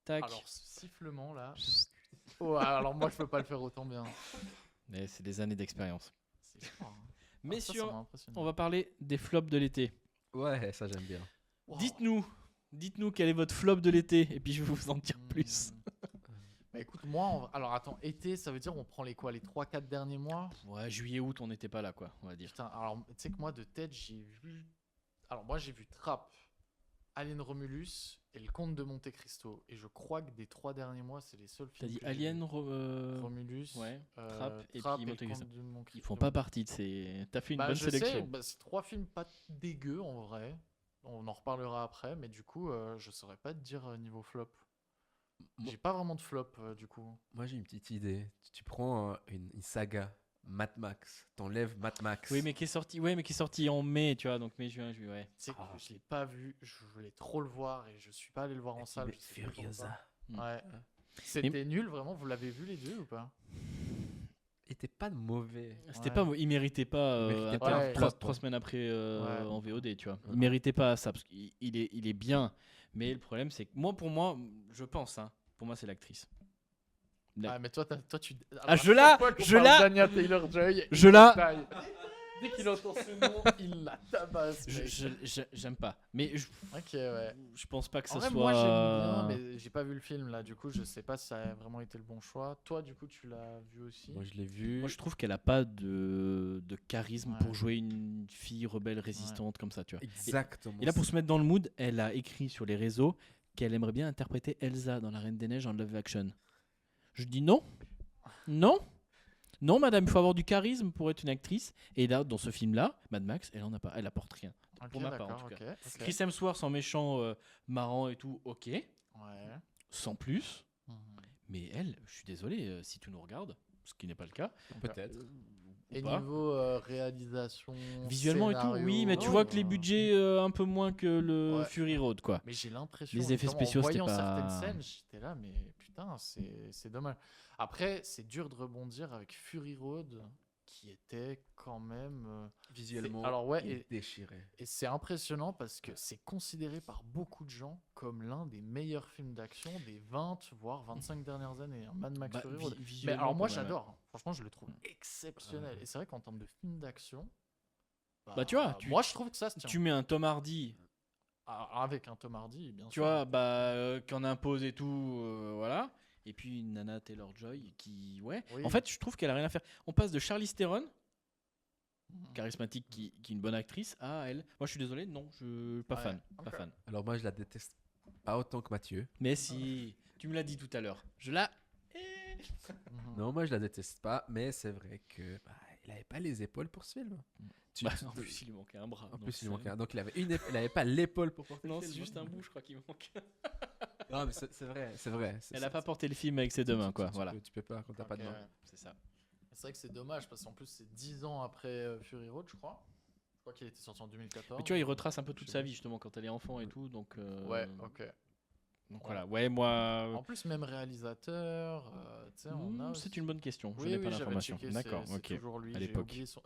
tac. Alors, ce sifflement là. Oh, alors moi, je peux pas le faire autant bien. Mais c'est des années d'expérience. C'est fort, hein. Messieurs, Ça m'a impressionné. on va parler des flops de l'été. Ouais, ça j'aime bien. Wow. Dites-nous quel est votre flop de l'été et puis je vais vous en dire plus. Bah écoute, alors attends, été, ça veut dire on prend les 3-4 derniers mois. Ouais, juillet, août, on n'était pas là, quoi, on va dire. Putain, alors tu sais que moi de tête, j'ai vu. Alors moi, j'ai vu Trap, Alien Romulus et Le Comte de Monte Cristo. Et je crois que des 3 derniers mois, c'est les seuls T'as films. dit que j'ai Alien, vus. Romulus, ouais, Trap et Trap puis Le Monte Cristo. Comte de Monte Ils Cristo. font pas partie de ces. T'as fait une Bah, bonne je sélection. sais, c'est 3 films pas dégueux en vrai. On en reparlera après, mais du coup, je saurais pas te dire niveau flop. Moi- J'ai pas vraiment de flop du coup. Moi j'ai une petite idée. Tu prends une saga, Mad Max, t'enlèves Mad Max. Oui, mais qui est sorti en mai, tu vois, donc mai, juin, juillet, ouais. Tu sais que je l'ai pas vu, je voulais trop le voir et je suis pas allé le voir en salle. je sais pas Furiosa. pourquoi. Ouais. C'était nul vraiment, vous l'avez vu les deux ou pas? Était pas mauvais. C'était Ouais. pas, il méritait pas, Il méritait un pas un trois, flop, trois ouais. semaines après Ouais. en VOD, tu vois. Ouais. Il méritait pas ça parce il est bien, mais le problème c'est que pour moi, je pense, hein, pour moi c'est l'actrice. Ah, mais toi tu. Ah, je l'ai Dania Taylor-Joy. Je l'ai taille. Dès qu'il entend ce nom, il la tabasse. mec. J'aime pas, mais Ok, ouais. je pense pas que En ça vrai, soit. moi j'aime bien, mais j'ai pas vu le film là, du coup je sais pas si ça a vraiment été le bon choix. Toi, du coup, tu l'as vu aussi? Moi je l'ai vu. Moi, je trouve qu'elle a pas de charisme Ouais. pour jouer une fille rebelle résistante comme ça, tu vois. Exactement. Et là, pour se mettre dans le mood, elle a écrit sur les réseaux qu'elle aimerait bien interpréter Elsa dans La Reine des Neiges en live action. Je dis non, non, non, madame, il faut avoir du charisme pour être une actrice. Et là, dans ce film-là, Mad Max, elle en a pas, elle apporte rien. Ok, pour ma part, en d'accord, tout ok, ok. Chris Hemsworth en méchant, marrant et tout, ok, Ouais. sans plus. Mhm. Mais elle, je suis désolé, si tu nous regardes, ce qui n'est pas le cas. Peut-être. Et ou pas. niveau réalisation, Visuellement et tout, scénario, oui, mais tu vois que les budgets un peu moins que le Ouais. Fury Road, quoi. Mais j'ai l'impression. Les effets justement, spéciaux, en c'était voyant pas- certaines scènes, j'étais là, mais putain, c'est dommage. Après, c'est dur de rebondir avec Fury Road, qui était quand même. Visuellement, alors ouais, il déchirait. Et c'est impressionnant parce que c'est considéré par beaucoup de gens comme l'un des meilleurs films d'action des 20 voire 25 dernières années, hein, Mad Max Bah, Fury Road. Mais visuellement, alors moi quand même, j'adore, hein. Franchement je le trouve exceptionnel. Et c'est vrai qu'en termes de film d'action, Bah, tu vois, moi je trouve que ça se tient. Tu mets un Tom Hardy, Avec un Tom Hardy, bien tu sûr. vois, qu'on impose et tout, voilà. Et puis une Nana Taylor-Joy qui, ouais. Oui. En fait, je trouve qu'elle a rien à faire. On passe de Charlize Theron, Mhm. charismatique, qui est une bonne actrice, à elle. Moi, je suis désolé, non, je pas Ouais, fan, ok. pas fan. Alors moi je la déteste pas autant que Mathieu. Mais si, tu me l'as dit tout à l'heure, je la. Mhm. Non, moi je la déteste pas, mais c'est vrai que il avait pas les épaules pour ce film. Bah, en plus, il lui manquait un bras. En donc plus, il c'est- manquait un. Donc il avait il avait pas l'épaule pour porter Non, le c'est film. juste un bout, je crois qu'il manque. Non, mais c'est vrai, c'est vrai. Elle a pas porté le film avec ses deux mains, quoi. Voilà. Tu peux pas quand t'as pas de Ok, main. ouais. C'est ça. C'est vrai que c'est dommage parce qu'en plus c'est 10 ans après Fury Road, je crois. Je crois qu'il était sorti en 2014. Mais tu vois, il retrace un peu toute Je sa sais vie, justement, quand elle est enfant et tout. Donc, Ouais, ok. donc voilà. Ouais, moi. En plus, même réalisateur, tu sais, on a. C'est aussi- une bonne question. Je Oui, n'ai oui, pas j'avais l'information. checké, D'accord, c'est ok. toujours lui. À J'ai l'époque. oublié son.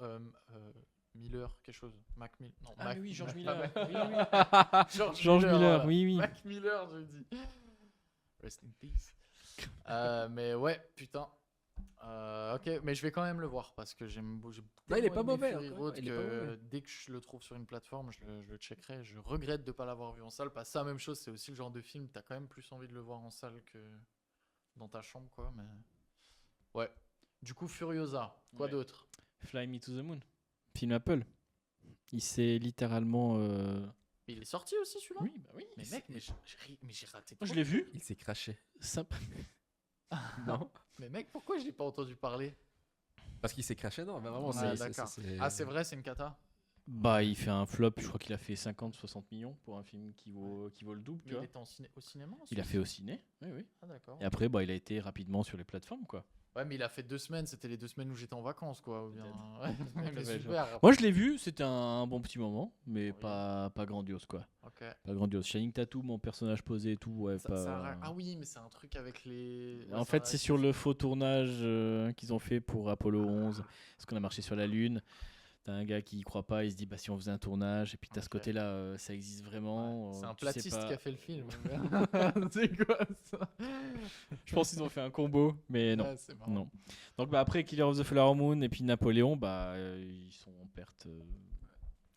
Miller, quelque chose. Mac Miller. Non, Ah, Mac... mais oui, George pas Miller. Mac- Oui, oui. George Miller, voilà. oui, oui. Mac Miller, je dis. Rest in peace. Mais ouais, putain. Ok, mais je vais quand même le voir parce que j'ai Non, il est tellement pas aimé mauvais, Fury encore une Road fois, il est pas que mauvais. dès que je le trouve sur une plateforme, je le checkerai. Je regrette de ne pas l'avoir vu en salle parce que ça, même chose, c'est aussi le genre de film, t'as quand même plus envie de le voir en salle que dans ta chambre, quoi. Mais ouais. Du coup, Furiosa. Quoi Ouais. d'autre? Fly Me to the Moon. Film Apple. Il s'est littéralement. Mais il est sorti aussi celui-là? Oui, bah oui. Mais mec, j'ai raté. Moi, je trop l'ai de vu. Il s'est craché. Simple. Non. Mais mec, pourquoi je n'ai pas entendu parler? Parce qu'il s'est craché, non, mais vraiment, Ah, c'est. d'accord. Ah, c'est vrai, c'est une cata? Bah, il fait un flop. Je crois qu'il a fait 50-60 millions pour un film qui vaut le double. Tu Mais il vois. était au cinéma aussi? Il a fait au ciné. Oui, oui. Ah, d'accord. Et après, bah, il a été rapidement sur les plateformes, quoi. Ouais, mais il a fait 2 semaines, c'était les 2 semaines où j'étais en vacances, quoi. Ou bien... Ouais, mais Ouais, super. Moi, je l'ai vu. C'était un bon petit moment, mais Oui. pas grandiose, quoi. Ok. Pas grandiose. Shining Tattoo, mon personnage posé et tout, ouais, pas. Ah oui, mais c'est un truc avec les. En fait, c'est sur le faux tournage qu'ils ont fait pour Apollo 11, parce qu'on a marché sur la Lune. T'as un gars qui y croit pas, il se dit bah si on faisait un tournage, et puis t'as ce Ok. côté-là, ça existe vraiment. C'est un tu sais platiste pas. qui a fait le film. C'est quoi ça? Je pense qu'ils ont fait un combo, mais non. Ouais, c'est marrant. Non. Donc bah, après Killer of the Flower Moon et puis Napoléon, bah ils sont en perte.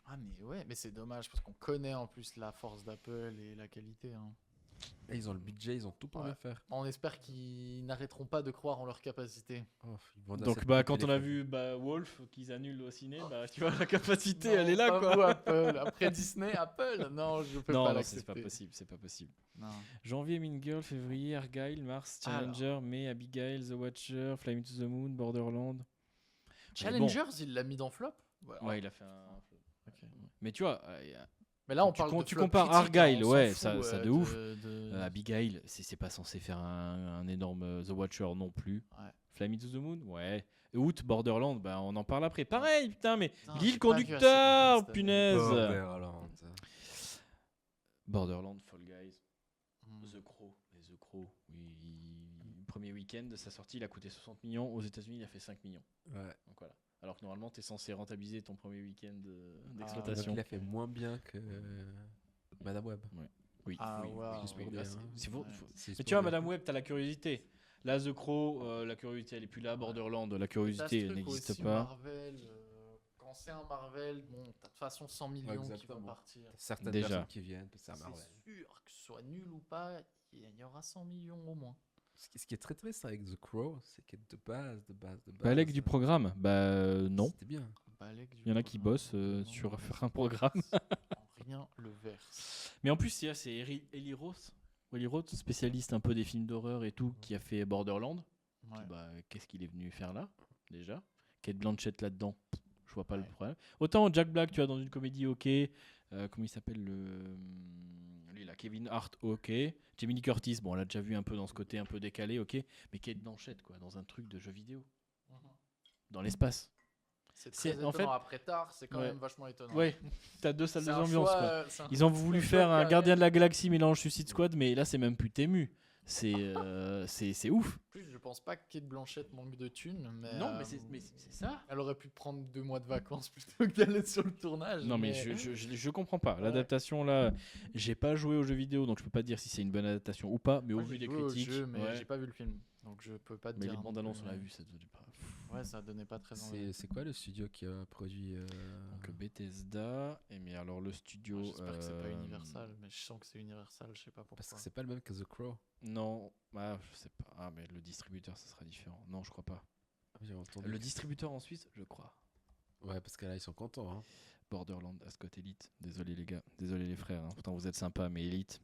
Ah mais ouais, mais c'est dommage parce qu'on connaît en plus la force d'Apple et la qualité. Hein. Et ils ont le budget, ils ont tout pour Ouais. le faire. On espère qu'ils n'arrêteront pas de croire en leur capacité. Oh, ils vendent Donc assez bah de quand on a téléphones. vu Wolf qu'ils annulent au ciné, bah tu vois la capacité elle est là Non, quoi. pas vous, Apple. Après Disney, Apple. Non, je peux Non, pas non, c'est l'accepter. pas possible, c'est pas possible. Non. Janvier Mean Girl, février Argyle, mars Challenger, mai Abigail, The Watcher, Fly Me to the Moon, Borderland. Challengers, il l'a mis dans flop. Ouais, il a fait un. Ok. Mais tu vois, Mais là, on Tu parle com- de tu flop compares critique, hein, Argyle, on s'en ouais, fout, ça de ouf. de- Abigail, c'est pas censé faire un énorme The Watcher non plus. Ouais. Fly Me to the Moon, ouais. Août, Borderland, bah on en parle après. Pareil, putain, mais Putain, lis j'ai le pas vu assez conducteur, cette année. punaise. Borderland. Borderland, Fall Guys, Hmm. The Crow. Mais The Crow, oui. Premier week-end de sa sortie, il a coûté 60 millions. Aux États-Unis, il a fait 5 millions. Ouais. Donc voilà. Alors que normalement, tu es censé rentabiliser ton premier week-end Donc d'exploitation. il a fait moins bien que Madame Web. Oui, Ah, oui, wow. oui, Juste oui, pour là, dire, c'est- hein. c'est faux- Ouais. faux. C'est Mais juste tu vois, pour dire. Madame Web, t'as la curiosité. Là, The Crow, la curiosité, elle est plus là. Borderland, la T'as curiosité, ce elle truc n'existe aussi, pas. Marvel, quand c'est un Marvel, bon, t'as de toute façon 100 millions qui vont exactement. partir. Certaines Déjà. personnes qui viennent, c'est un C'est Marvel. sûr que ce soit nul ou pas, il y aura 100 millions au moins. Ce qui est très triste avec The Crow, c'est que de base. Balek du programme, non. C'était bien. Balek du Il y en a qui programme, bossent non, sur non, faire un programme. En rien le verse. Mais en plus, c'est Eli Roth. Eli Roth, spécialiste un peu des films d'horreur et tout, qui a fait Borderland. Ouais. Bah, qu'est-ce qu'il est venu faire là, déjà? Kate Blanchett là-dedans, je vois pas le Ouais. problème. Autant Jack Black, tu vois, dans une comédie, ok. Comment il s'appelle lui là, Kevin Hart, ok. Jamie Lee Curtis, bon, on l'a déjà vu un peu dans ce côté un peu décalé, ok. Mais Kate Blanchett, quoi, dans un truc de jeu vidéo, dans l'espace. C'est C'est- très en étonnant. fait- Après tard, c'est quand Ouais. même vachement étonnant. Ouais, t'as deux salles C'est de un ambiance, choix, quoi. c'est un- Ils ont voulu un choix faire de un carrière. Gardien de la Galaxie mélange Suicide Squad, mais là, c'est même plus Tému. C'est ouf. En plus, je pense pas que Kate Blanchett manque de thunes, mais, Non, mais c'est ça. elle aurait pu prendre 2 mois de vacances plutôt que d'aller sur le tournage. Non, mais je comprends pas. Ouais. L'adaptation, là, j'ai pas joué aux jeux vidéo, donc je peux pas dire si c'est une bonne adaptation ou pas, mais Moi, au vu j'ai des joué au critiques. jeu, mais ouais. j'ai pas vu le film, donc je peux pas te Mais dire. les non bandes annonces, plus, on l'a mais- vu, ça donnait pas. Ouais, ça donnait pas très envie. C'est quoi le studio qui a produit Donc Bethesda, et mais alors le studio. Moi, j'espère que c'est pas Universal, mais je sens que c'est Universal, je sais pas pourquoi. Parce que c'est pas le même que The Crow. Non, je sais pas. Ah, mais le distributeur, ça sera différent. Non, je crois pas. J'ai entendu. Le distributeur en Suisse, je crois. Ouais, parce que là, ils sont contents. Hein. Borderland, Ascot Elite. Désolé les gars, désolé les frères. Hein. Pourtant vous êtes sympas, mais Elite,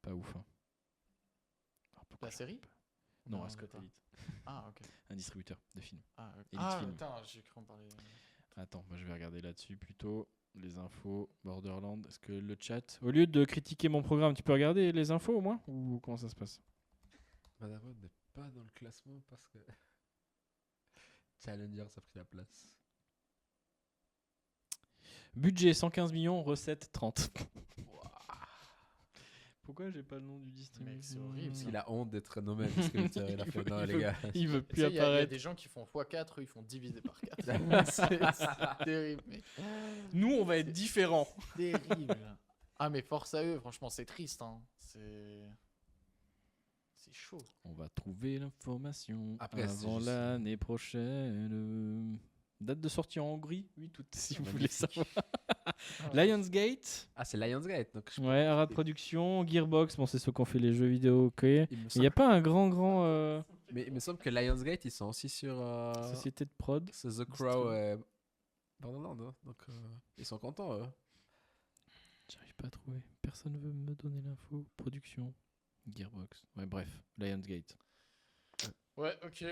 pas ouf. Hein. Alors, pourquoi La je- série Non, Non, Ascot pas. Elite, Ah, ok. un distributeur de films. Ah, ok. Elite Ah, Film. putain, j'ai cru en parler. Attends, moi je vais regarder là-dessus plutôt. Les infos, Borderland. Est-ce que le chat, au lieu de critiquer mon programme, tu peux regarder les infos au moins? Ou comment ça se passe? Madame Web n'est pas dans le classement parce que Challenger a pris la place. Budget 115 millions, recettes 30. Pourquoi j'ai pas le nom du distributeur? Mec, c'est horrible, Parce ça. qu'il a honte d'être nommé distributeur. Il a fait non, les gars. Il veut Tu plus sais, il y a apparaître. des gens qui font x4, eux ils font diviser par 4. c'est terrible, mec. Nous, on va être différents. Terrible. Ah, mais force à eux, franchement, c'est triste. Hein. C'est chaud. On va trouver l'information Après, c'est avant juste- l'année prochaine. Date de sortie en Hongrie, 8 août, si vous voulez Magnifique. savoir. Ouais. Lionsgate, Ah, c'est Lionsgate. Donc je ouais, Arad Production, Gearbox, bon, c'est ceux qui ont fait les jeux vidéo, ok. il me Il n'y semble... a pas un grand Mais il me semble que Lionsgate, ils sont aussi sur société de prod. c'est The Crow et Borderland. Hein. Donc ils sont contents, eux. J'arrive pas à trouver. Personne veut me donner l'info. Production, Gearbox. Ouais, bref, Lionsgate. Ouais, ok.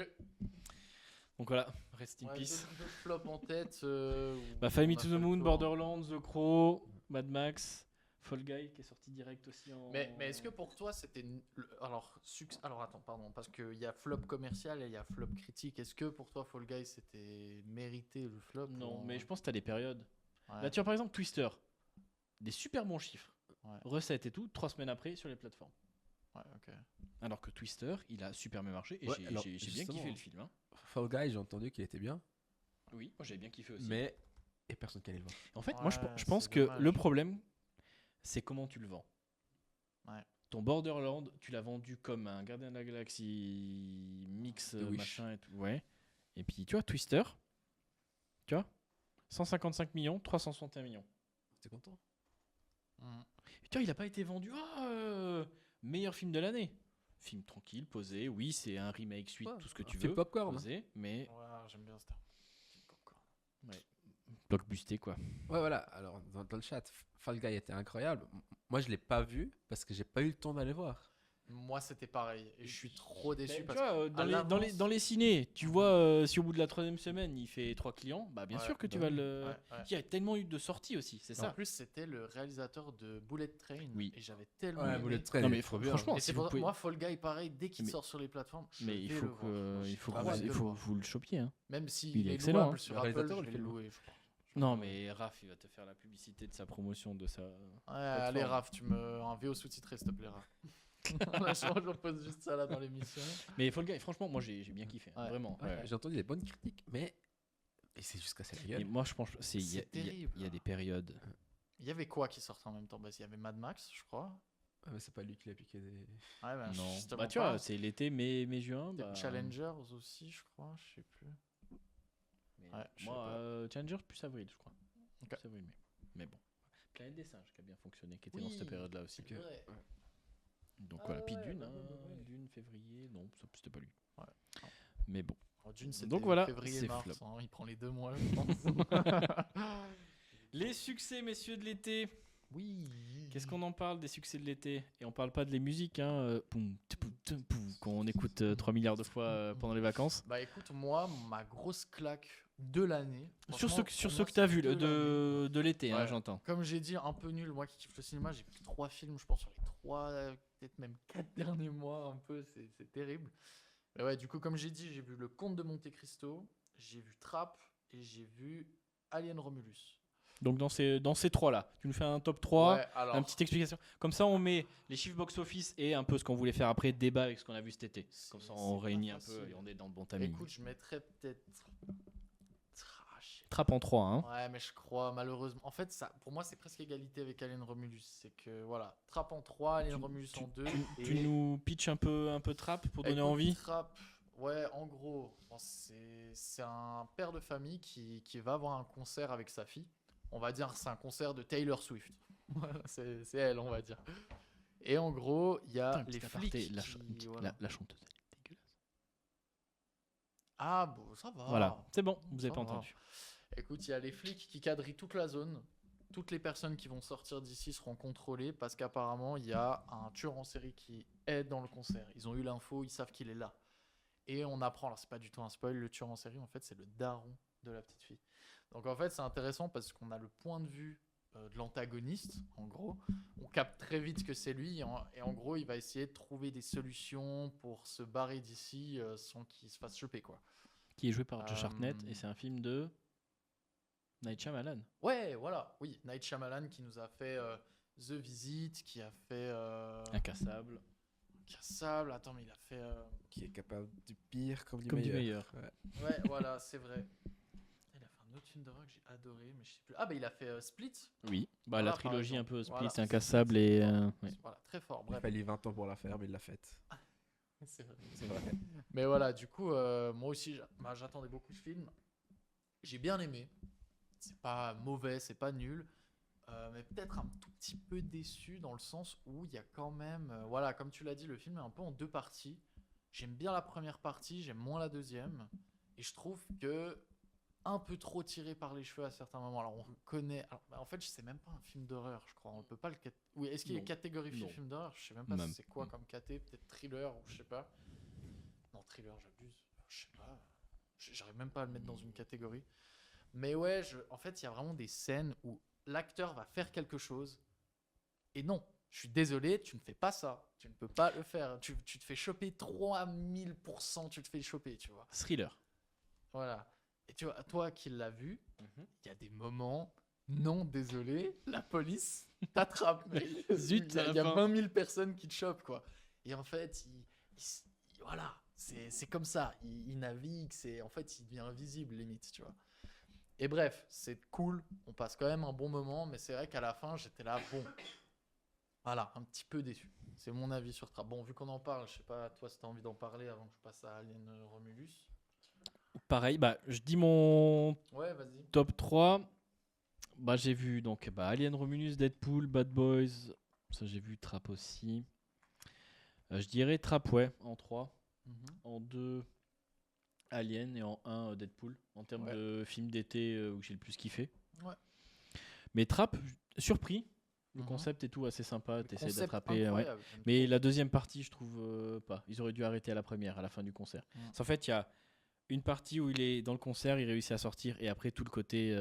Donc voilà, rest in Ouais, peace. d'autres flops en tête. Bah, Fly Me to the Moon, Borderlands, The Crow, Mad Max, Fall Guy qui est sorti direct aussi en. Mais est-ce que pour toi c'était. Alors attends, pardon, parce qu'il y a flop commercial et il y a flop critique. Est-ce que pour toi Fall Guys c'était mérité le flop Non, ou- mais je pense que t'as des périodes. Ouais. Là, tu vois par exemple Twister, des super bons chiffres, Ouais. recettes et tout, 3 semaines après sur les plateformes. Ouais, ok. Alors que Twister, il a super bien marché et Ouais, j'ai alors, j'ai bien justement, kiffé le film. Hein. Fall Guy, j'ai entendu qu'il était bien. Oui, moi j'avais bien kiffé aussi. Mais et personne qui allait le voir. En fait, moi Ouais, je pense c'est que dommage. le problème, c'est comment tu le vends. Ouais. Ton Borderland, tu l'as vendu comme un Gardien de la Galaxie mix The Wish. machin et tout. Ouais. Et puis tu vois, Twister, tu vois, 155 millions, 361 millions. T'es content? Mhm. Et tu vois, il n'a pas été vendu meilleur film de l'année. Film tranquille, posé. Oui, c'est un remake, suite, Ouais, tout ce que un tu film veux. popcorn. Posé, mais Ouais, j'aime bien ce terme. Film popcorn. blockbusté quoi. Ouais, voilà. Alors, dans le chat, Fall Guy était incroyable. Moi, je l'ai pas vu parce que j'ai pas eu le temps d'aller voir. Moi, c'était pareil. Et je suis trop déçu Tu parce vois, que. dans, à les, dans, les, l'avance- dans les ciné, tu Mhm. vois, si au bout de la 3e semaine, il fait 3 clients, bah bien Ouais, sûr que tu bah vas oui. le. Ouais, ouais. Il y a tellement eu de sorties aussi, c'est En ça. plus, c'était le réalisateur de Bullet Train. Oui. Et j'avais tellement Ouais, aimé. Bullet Train, Non, il mais est trop bien. franchement, Et si c'est vous pour pouvez. moi, Fall Guy, pareil, dès qu'il Mais- sort sur les plateformes, je Mais vais il faut le voir. que, J'ai il faut, trop que hâte vous, de il le faut voir. que vous le chopiez. Hein. Même s'il Il est est excellent, louable hein. sur Le Apple, réalisateur, je il vais fait le lourd. louer, je pense. Non, mais Raph, il va te faire la publicité de sa promotion, de sa. Ouais, allez, Raph, tu me. Un VO sous-titré, s'il te plaît, Raph. Je pose juste ça là dans l'émission. Mais Fall Guy, franchement, moi j'ai bien kiffé, hein, Ouais. vraiment. Ouais. J'ai entendu des bonnes critiques, mais il s'est juste cassé la Et gueule. moi je pense que c'est il y a- C'est il y a- terrible. il y a des périodes. Il y avait quoi qui sortait en même temps? Bah, il y avait Mad Max, je crois. Ah, mais c'est pas lui qui l'a piqué des. Ouais, bah, Non. justement Bah tu vois, pas. c'est l'été, mai, juin. Des Bah, Challengers aussi, je crois, je sais plus. mais Ouais, je sais moi, pas. Challenger plus avril, je crois. Ok. Plus avril, mais bon. Planète des singes qui a bien fonctionné, qui était dans Oui. cette période-là aussi. Ok. Ouais. Donc Ah voilà. Puis ouais, Dune, ouais, hein, ouais, ouais. Dune, février, non, ça c'était pas lui. Ouais. Mais bon. Alors, Dune, c'était Donc voilà, février, c'est mars. flop. Hein, il prend les 2 mois, je pense. Les succès, messieurs de l'été. Oui. Qu'est-ce qu'on en parle des succès de l'été? Et on parle pas de les musiques, hein, poum, tpoum, tpoum, poum, qu'on écoute 3 milliards de fois pendant les vacances. Bah écoute, moi, ma grosse claque de l'année. Sur franchement, ce pour moi, que tu as c'est vu de l'année. de l'été, hein, Ouais. j'entends. Comme j'ai dit, un peu nul, moi qui kiffe le cinéma, j'ai vu 3 films, je pense, sur les 3, peut-être même 4 derniers mois, un peu, c'est terrible. Mais ouais, du coup, comme j'ai dit, j'ai vu Le Comte de Monte Cristo, j'ai vu Trap et j'ai vu Alien Romulus. Donc dans ces trois-là, tu nous fais un top 3, Ouais, alors, une petite explication. Comme ça, on met les chiffres box-office et un peu ce qu'on voulait faire après, débat avec ce qu'on a vu cet été. Comme ça, on c'est pas réunit un peu facile. et on est dans le bon timing. écoute, je mettrais peut-être. Je sais Trappe en 3, hein. Ouais, mais je crois malheureusement. En fait, ça, pour moi, c'est presque égalité avec Alien Romulus. C'est que voilà, Trap en 3, Alien Romulus en 2. Tu nous pitches un peu Trappe pour donner Écoute, envie. Trap, ouais, en gros, bon, c'est un père de famille qui va avoir un concert avec sa fille. On va dire c'est un concert de Taylor Swift. Voilà, c'est elle, on va dire. Et en gros, il y a Putain, les petit flics. aparté, qui- voilà. la chanteuse, elle est dégueulasse. Ah bon, ça va. Voilà, c'est bon, vous avez Ça pas va. entendu. Écoute, il y a les flics qui quadrillent toute la zone. Toutes les personnes qui vont sortir d'ici seront contrôlées parce qu'apparemment, il y a un tueur en série qui est dans le concert. Ils ont eu l'info, ils savent qu'il est là. Et on apprend, alors c'est pas du tout un spoil, le tueur en série, en fait, c'est le daron de la petite fille. Donc en fait, c'est intéressant parce qu'on a le point de vue de l'antagoniste, en gros. On capte très vite que c'est lui et en gros, il va essayer de trouver des solutions pour se barrer d'ici sans qu'il se fasse choper, quoi. Qui est joué par Josh Euh, Hartnett et c'est un film de Night Shyamalan. Ouais, voilà, oui, Night Shyamalan qui nous a fait The Visit, qui a fait Incassable. Cassable, attends, mais il a fait... Qui est capable du pire comme du Comme du meilleur. meilleur. Ouais. Ouais, voilà, c'est vrai. Il a fait un autre film d'horreur que j'ai adoré, mais je sais plus. Ah, bah il a fait Split. Oui, bah, Voilà, la par trilogie un exemple. peu Split, Voilà, c'est Incassable Split. et. Voilà. Ouais. Voilà, très fort, Il a bref. fallu 20 ans pour la faire, mais il l'a faite. C'est vrai. C'est vrai. Mais voilà, du coup, moi aussi, j'attendais beaucoup ce film. J'ai bien aimé. C'est pas mauvais, c'est pas nul. Mais peut-être un tout petit peu déçu dans le sens où il y a quand même... voilà, comme tu l'as dit, le film est un peu en 2 parties. J'aime bien la première partie, j'aime moins la deuxième. Et je trouve que un peu trop tiré par les cheveux à certains moments. Alors on reconnaît... Alors, bah, en fait, c'est même pas un film d'horreur, je crois. On peut pas le... Oui, est-ce qu'il est Non. catégorifié Non. film d'horreur? Je sais même pas Même. si c'est quoi comme caté. Peut-être thriller ou je sais pas. Non, thriller, j'abuse. Je sais pas. J'arrive même pas à le mettre dans une catégorie. Mais ouais, en fait, il y a vraiment des scènes où l'acteur va faire quelque chose. Et non, je suis désolé, tu ne fais pas ça. Tu ne peux pas le faire. Tu te fais choper 3000%, tu te fais choper, tu vois. Thriller. Voilà. Et tu vois, toi qui l'as vu, il y a des moments, non, désolé, la police t'attrape. mec. Zut, il y a, à la il y a fin. 20 000 personnes qui te chopent, quoi. Et en fait, voilà, c'est comme ça. Il navigue, en fait, il devient invisible, limite, tu vois. Et bref, c'est cool, on passe quand même un bon moment, mais c'est vrai qu'à la fin, j'étais là, bon, voilà, un petit peu déçu. C'est mon avis sur Trap. Bon, vu qu'on en parle, je sais pas, toi, si t'as envie d'en parler avant que je passe à Alien Romulus. Pareil, je dis mon Ouais, vas-y. top 3. J'ai vu donc Alien Romulus, Deadpool, Bad Boys. Ça, j'ai vu Trap aussi. Je dirais Trap, ouais, en 3. Mhm. En 2, Alien. Et en 1, Deadpool. En termes Ouais. de film d'été où j'ai le plus kiffé. Ouais. Mais Trap, surpris. Le Mhm. concept et tout assez sympa. Le T'essaies concept d'attraper. Ouais. incroyable, j'aime Mais trop. la deuxième partie, je trouve pas. Ils auraient dû arrêter à la première, à la fin du concert. Mm. En fait, il y a une partie où il est dans le concert, il réussit à sortir. Et après, tout le côté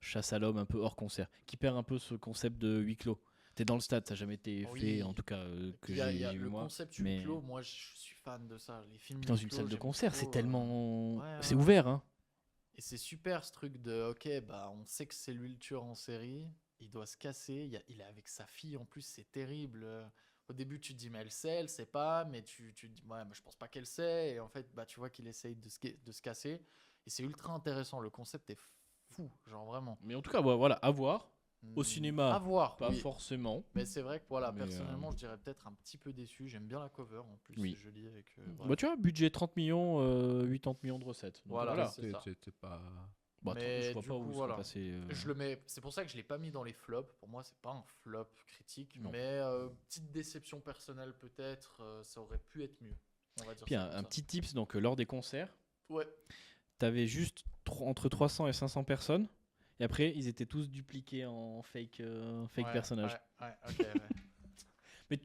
chasse à l'homme un peu hors concert. Qui perd un peu ce concept de huis clos. T'es dans le stade, ça n'a jamais été Oui. fait, en tout cas que Il y a j'ai vu le moi. concept mais- huis clos, moi je suis fan de ça. Les films Puis dans huis une clos, salle de j'aime concert, c'est trop, tellement. ouais, C'est ouais. ouvert, hein. Et c'est super ce truc de, ok, on sait que c'est lui le tueur en série, il doit se casser, il est avec sa fille en plus, c'est terrible. Au début, tu te dis, mais elle sait pas, mais tu te dis, ouais, mais je pense pas qu'elle sait. Et en fait, tu vois qu'il essaye de se casser. Et c'est ultra intéressant, le concept est fou, genre vraiment. Mais en tout cas, voilà, à voir. Au cinéma, À voir, pas oui. forcément. Mais c'est vrai que voilà, Mais, personnellement, je dirais peut-être un petit peu déçu. J'aime bien la cover en plus, Oui. c'est joli avec. Voilà. Tu vois, budget 30 millions, 80 millions de recettes. Donc, Voilà, voilà. c'est ça. T'es pas. Mais Je vois du pas coup, où voilà. serait passé. Je le mets. C'est pour ça que je l'ai pas mis dans les flops. Pour moi, c'est pas un flop critique, Non. mais petite déception personnelle peut-être. Ça aurait pu être mieux. On va dire Puis ça un comme ça. petit tips, donc lors des concerts, Ouais. t'avais juste entre 300 et 500 personnes. Et après, ils étaient tous dupliqués en fake Ouais, personnages. Ouais, ok, ouais.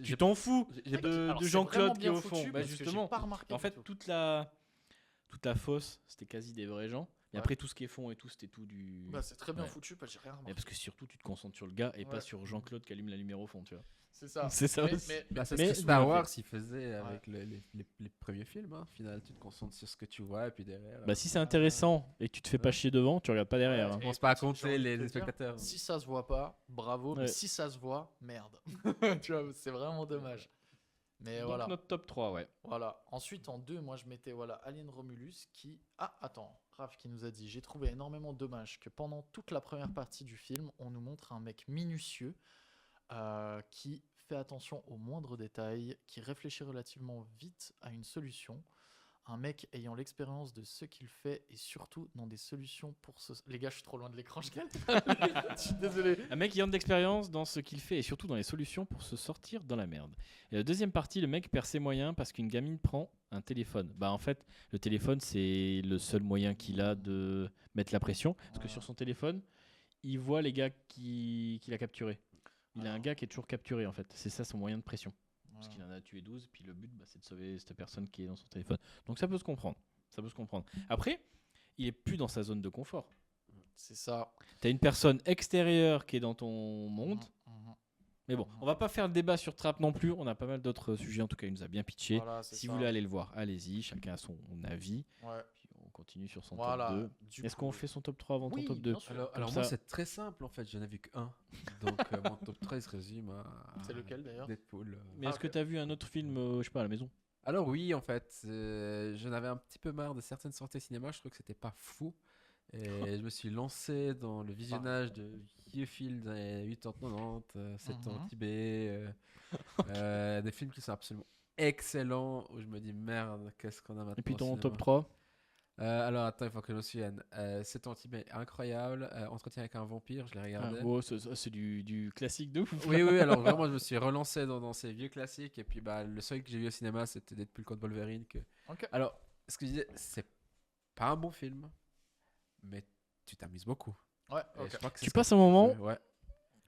Tu t'en fous j'ai- de Alors, c'est Jean-Claude vraiment qui est bien au fond. foutu parce que j'ai Justement. pas remarqué En du fait, tout. toute la fosse, c'était quasi des vrais gens. Et Ouais. après, tout ce qui est fond et tout, c'était tout du. C'est très bien Ouais. foutu, parce que j'ai rien Mais remarqué. parce que surtout, tu te concentres sur le gars et Ouais. pas sur Jean-Claude qui allume la lumière au fond, tu vois. C'est ça. C'est ça Mais- aussi. mais- Bah, c'est Mais ce que c'est Star bien Wars fait. il faisait avec les premiers films. Au final, tu te concentres sur ce que tu vois et puis derrière. Si c'est intéressant et que tu te fais pas Ouais. chier devant, tu regardes pas derrière. Ouais, hein. Je pense et pas à j'ai envie de compter te les dire, spectateurs. Si ça se voit pas, bravo. Mais Ouais. si ça se voit, merde. Tu vois, c'est vraiment dommage. Mais Donc voilà. notre top 3, ouais. Voilà. Ensuite, en 2, moi je mettais Alien Romulus qui. Ah, attends. Raph qui nous a dit: j'ai trouvé énormément dommage que pendant toute la première partie du film, on nous montre un mec minutieux qui fait attention aux moindres détails, qui réfléchit relativement vite à une solution. Un mec ayant l'expérience de ce qu'il fait et surtout dans des solutions pour ce. Les gars, je suis trop loin de l'écran, je galère. Je suis désolé. Un mec qui a de l'expérience dans ce qu'il fait et surtout dans les solutions pour se sortir dans la merde. Et la deuxième partie, le mec perd ses moyens parce qu'une gamine prend un téléphone. En fait, le téléphone, c'est le seul moyen qu'il a de mettre la pression. Parce que sur son téléphone, il voit les gars qu'il a capturés. Il a un gars qui est toujours capturé, en fait. C'est ça son moyen de pression. Parce qu'il en a tué 12, puis le but, c'est de sauver cette personne qui est dans son téléphone. Donc ça peut se comprendre. Ça peut se comprendre. Après, il est plus dans sa zone de confort. C'est ça. Tu as une personne extérieure qui est dans ton monde. Mhm. Mais bon, on va pas faire le débat sur Trap non plus. On a pas mal d'autres sujets. En tout cas, il nous a bien pitché. Voilà, c'est Si ça. vous voulez aller le voir, allez-y. Chacun a son avis. Ouais. Puis on continue sur son Voilà. top 2. Du Est-ce coup, qu'on fait son top 3 avant Oui, ton top 2 bien sûr. Alors Comme moi, ça- c'est très simple en fait. Je n'en ai vu qu'un. Donc mon top 3 il se résume à. C'est lequel, d'ailleurs Deadpool. Mais Ah, est-ce que ok. tu as vu un autre film, je sais pas, à la maison Alors oui, en fait, je n'avais un petit peu marre de certaines sorties cinéma. Je trouvais que c'était pas fou. Et je me suis lancé dans le visionnage de vieux films des années 80-90, 7 ans Mhm. Tibet, des films qui sont absolument excellents, où je me dis merde, qu'est-ce qu'on a maintenant Et puis au ton cinéma. top 3 Alors attends, il faut que je me souvienne. 7 ans Tibet, incroyable. Entretien avec un vampire, je l'ai regardé. C'est du classique de ouf. Oui, oui, alors vraiment, je me suis relancé dans ces vieux classiques. Et puis le seul que j'ai vu au cinéma, c'était Deadpool contre Wolverine. Ok. Alors, ce que je disais, c'est pas un bon film, mais tu t'amuses beaucoup. Ouais, Et ok. je crois que c'est Tu ce que passes un moment, Ouais.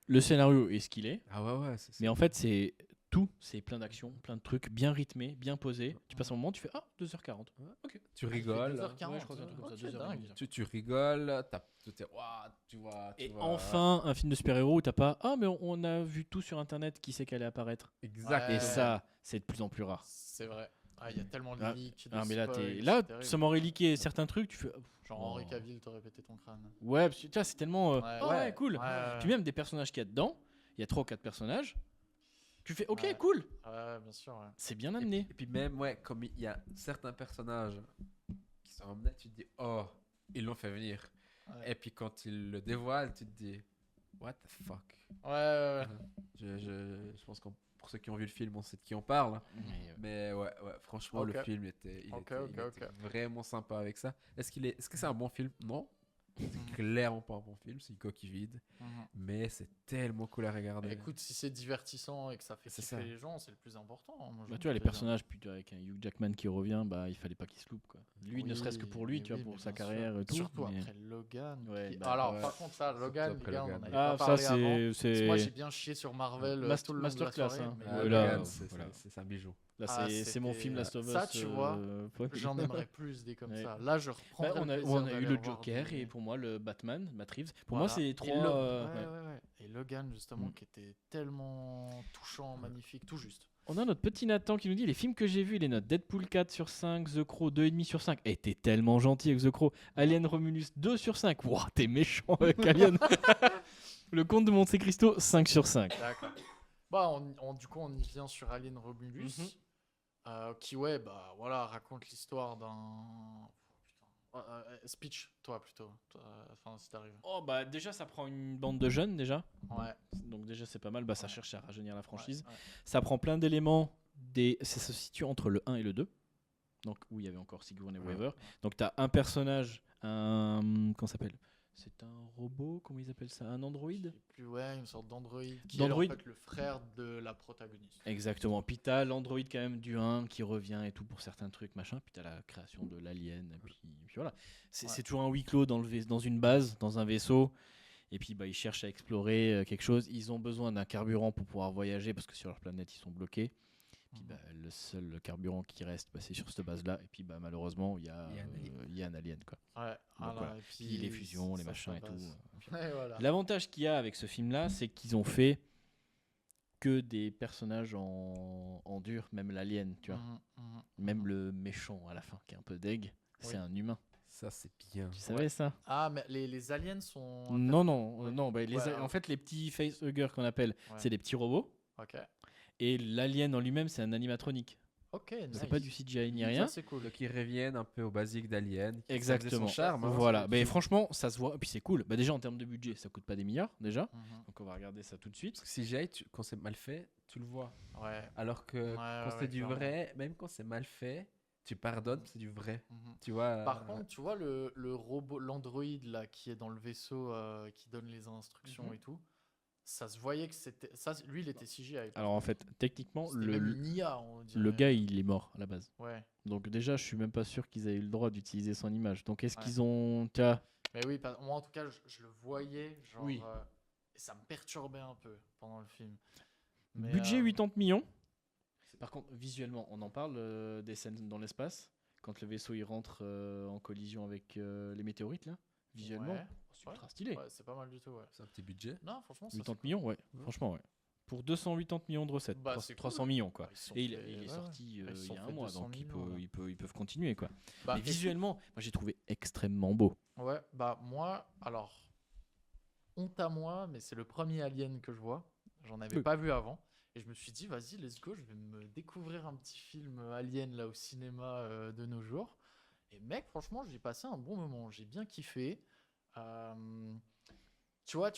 le scénario est ce qu'il est. Ah ouais, ouais. Mais en fait, c'est tout. C'est plein d'actions, plein de trucs, bien rythmés, bien posés. Tu passes un moment, tu fais 2h40. Ok. Tu Il fait rigoles. 2h40. Ouais, je crois qu'un truc comme ça, Ok, 2h30. dingue. Tu rigoles. Ouah, tu vois. Et tu vois. enfin, un film de super-héros où t'as pas mais on a vu tout sur internet, qui c'est qui allait apparaître. Exact. Ouais. Et ça, c'est de plus en plus rare. C'est vrai. Ah, il y a tellement de Ah, leaks. de Ah, mais là, spoils, là c'est terrible. ça m'aurait leaké certains trucs, tu fais. Genre Oh. Henri Cavill t'aurait pété ton crâne. Ouais, parce que tu vois, c'est tellement. Ouais, cool. Ouais, Puis même des personnages qu'il y a dedans, il y a 3 ou 4 personnages. Tu fais, ok, Ouais. cool, ouais, bien sûr. Ouais. c'est bien Et amené. puis même, ouais, comme il y a certains personnages qui sont emmenés, tu te dis, oh, ils l'ont fait venir. Ouais. Et puis quand il le dévoile, tu te dis, what the fuck. Ouais. Je pense que pour ceux qui ont vu le film, on sait de qui on parle. Mais ouais, franchement, Ok. le film il était vraiment sympa avec ça. Est-ce que c'est un bon film? Non. C'est clairement pas un bon film, c'est une coquille vide. Mhm. Mais c'est tellement cool à regarder. Écoute, si c'est divertissant et que ça fait C'est kiffer ça. les gens, c'est le plus important. Moi, Bah, j'en tu vois, les fais bien. personnages, puis avec un Hugh Jackman qui revient, bah, il fallait pas qu'il se loupe, quoi. Lui, ne serait-ce que pour lui, Oui, tu vois, oui, pour mais sa bien sûr. carrière et tout. Surtout mais- après Logan. Ouais, qui- bah, Alors, ouais. par contre, ça, Surtout Logan, après les gars, on en Logan. avait Ah, pas ça, parlé avant. c'est. Parce que moi, j'ai bien chié sur Marvel tout le long de la Masterclass, soirée. hein. mais- Ah, Ouais, Logan, là, c'est voilà. c'est un bijou. Là, Ah, c'est mon c'était- film Last of Us. Ça, tu vois, ouais. J'en aimerais plus des comme Ouais. ça. Là, je Bah, reprendrais on le a, plaisir on a eu d'aller le revoir Joker des- et pour moi le Batman, Matt Reeves. Pour Voilà. moi, c'est les Et trois. ouais. Et Logan, justement, Mm. qui était tellement touchant, magnifique, tout juste. On a notre petit Nathan qui nous dit les films que j'ai vus, les notes Deadpool 4 sur 5, The Crow 2,5 sur 5. Eh, t'es tellement gentil avec The Crow. Alien Romulus 2 sur 5. Wouah, t'es méchant avec Alien. Le Comte de Monte Cristo 5 sur 5. D'accord. Bah, du coup, on y vient sur Alien Romulus, Mhm. qui, ouais, bah, voilà, raconte l'histoire d'un... Putain. Speech, toi, plutôt. Enfin, si t'arrives. Oh bah déjà ça prend une bande de jeunes déjà. Ouais. Donc déjà c'est pas mal, bah ça Ouais. cherche à rajeunir la franchise. Ouais. Ça prend plein d'éléments, ça se situe entre le 1 et le 2. Donc où il y avait encore Sigourney Weaver. Donc tu as un personnage, comment ça s'appelle? C'est un robot, comment ils appellent ça? Un androïde? Plus, ouais, une sorte d'androïde qui D'androïde. est en fait le frère de la protagoniste. Exactement. Puis t'as l'androïde quand même du 1 qui revient et tout pour certains trucs, machin. Puis t'as la création de l'alien. Et puis voilà. C'est Ouais. c'est toujours un huis clos dans une base, dans un vaisseau. Et puis bah, ils cherchent à explorer quelque chose. Ils ont besoin d'un carburant pour pouvoir voyager parce que sur leur planète ils sont bloqués. Puis bah, le seul carburant qui reste, bah, c'est sur cette base-là. Et puis bah, malheureusement il y a un alien. Quoi. Ouais, voilà. Et Puis les fusions, les ça machins et se tout. base. Ouais, voilà. L'avantage qu'il y a avec ce film-là, c'est qu'ils ont fait que des personnages en dur, même l'alien, tu vois. Même le méchant à la fin, qui est un peu deg, c'est un humain. Ça, c'est bien. Tu savais ça? Ah, mais les aliens sont... Non. Bah, Ouais, en fait, les petits facehuggers qu'on appelle, Ouais. c'est des petits robots. Ok. Et l'alien en lui-même, c'est un animatronique. Ok, nice. C'est pas du CGI ni rien. Ça, c'est cool. Donc ils reviennent un peu au basique d'Alien. Exactement. Son charme. Hein, Voilà. parce que Mais tu- franchement, ça se voit. Et puis c'est cool. Bah, déjà, en termes de budget, ça coûte pas des milliards, déjà. Mhm. Donc on va regarder ça tout de suite. Parce que CGI, quand c'est mal fait, tu le vois. Ouais. Alors que quand c'est ouais, du clairement. vrai, même quand c'est mal fait, tu pardonnes, c'est du vrai. Mhm. Tu vois. Par contre, tu vois le robot, l'androïde là qui est dans le vaisseau, qui donne les instructions Mhm. et tout, ça se voyait que c'était ça. Lui, il était CGI. Alors en fait, techniquement, c'était même une IA, on dirait. le gars, il est mort à la base. Ouais. Donc déjà, je suis même pas sûr qu'ils aient eu le droit d'utiliser son image. Donc est-ce Ouais. qu'ils ont... Tiens, Mais oui, moi en tout cas, je le voyais, genre, Oui. et ça me perturbait un peu pendant le film. Mais, budget 80 millions. Par contre, visuellement, on en parle des scènes dans l'espace. Quand le vaisseau il rentre en collision avec les météorites, là. Visuellement, Ouais. c'est ultra stylé. Ouais, c'est pas mal du tout, ouais. C'est un petit budget. Non, franchement, ça 80 c'est millions, ouais. Ouais. Franchement, ouais. Pour 280 millions de recettes. Bah, c'est 300 cool. millions, quoi. Ils sont Et il fait- est ouais, sorti Ils il sont y a un fait mois, 200 donc millions, là. ils peuvent continuer, quoi. Bah, Mais et- visuellement, moi j'ai trouvé extrêmement beau. Ouais, bah moi, alors, honte à moi, mais c'est le premier Alien que je vois. J'en avais Oui. pas vu avant. Et je me suis dit, vas-y, let's go, je vais me découvrir un petit film Alien là au cinéma de nos jours. Et mec, franchement, j'ai passé un bon moment. J'ai bien kiffé. Tu vois,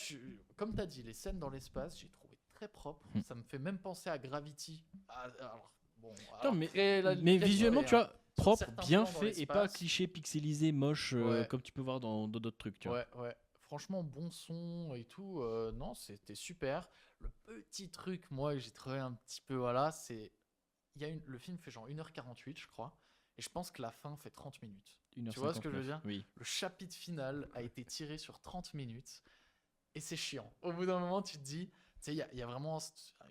comme tu as dit, les scènes dans l'espace, j'ai trouvé très propre. Mm. Ça me fait même penser à Gravity. Alors, bon, Non, alors, mais, très mais visuellement, tu vois, propre, certains bien plans dans fait et pas l'espace. cliché, pixelisé, moche, Ouais. comme tu peux voir dans d'autres trucs, tu vois. Ouais. Franchement, bon son et tout. Non, c'était super. Le petit truc, moi, que j'ai trouvé un petit peu, voilà, c'est... Le film fait genre 1h48, je crois. Et je pense que la fin fait 30 minutes. 1h59. Tu vois ce que je veux dire? Oui. Le chapitre final a été tiré sur 30 minutes. Et c'est chiant. Au bout d'un moment, tu te dis... Tu sais, il y a vraiment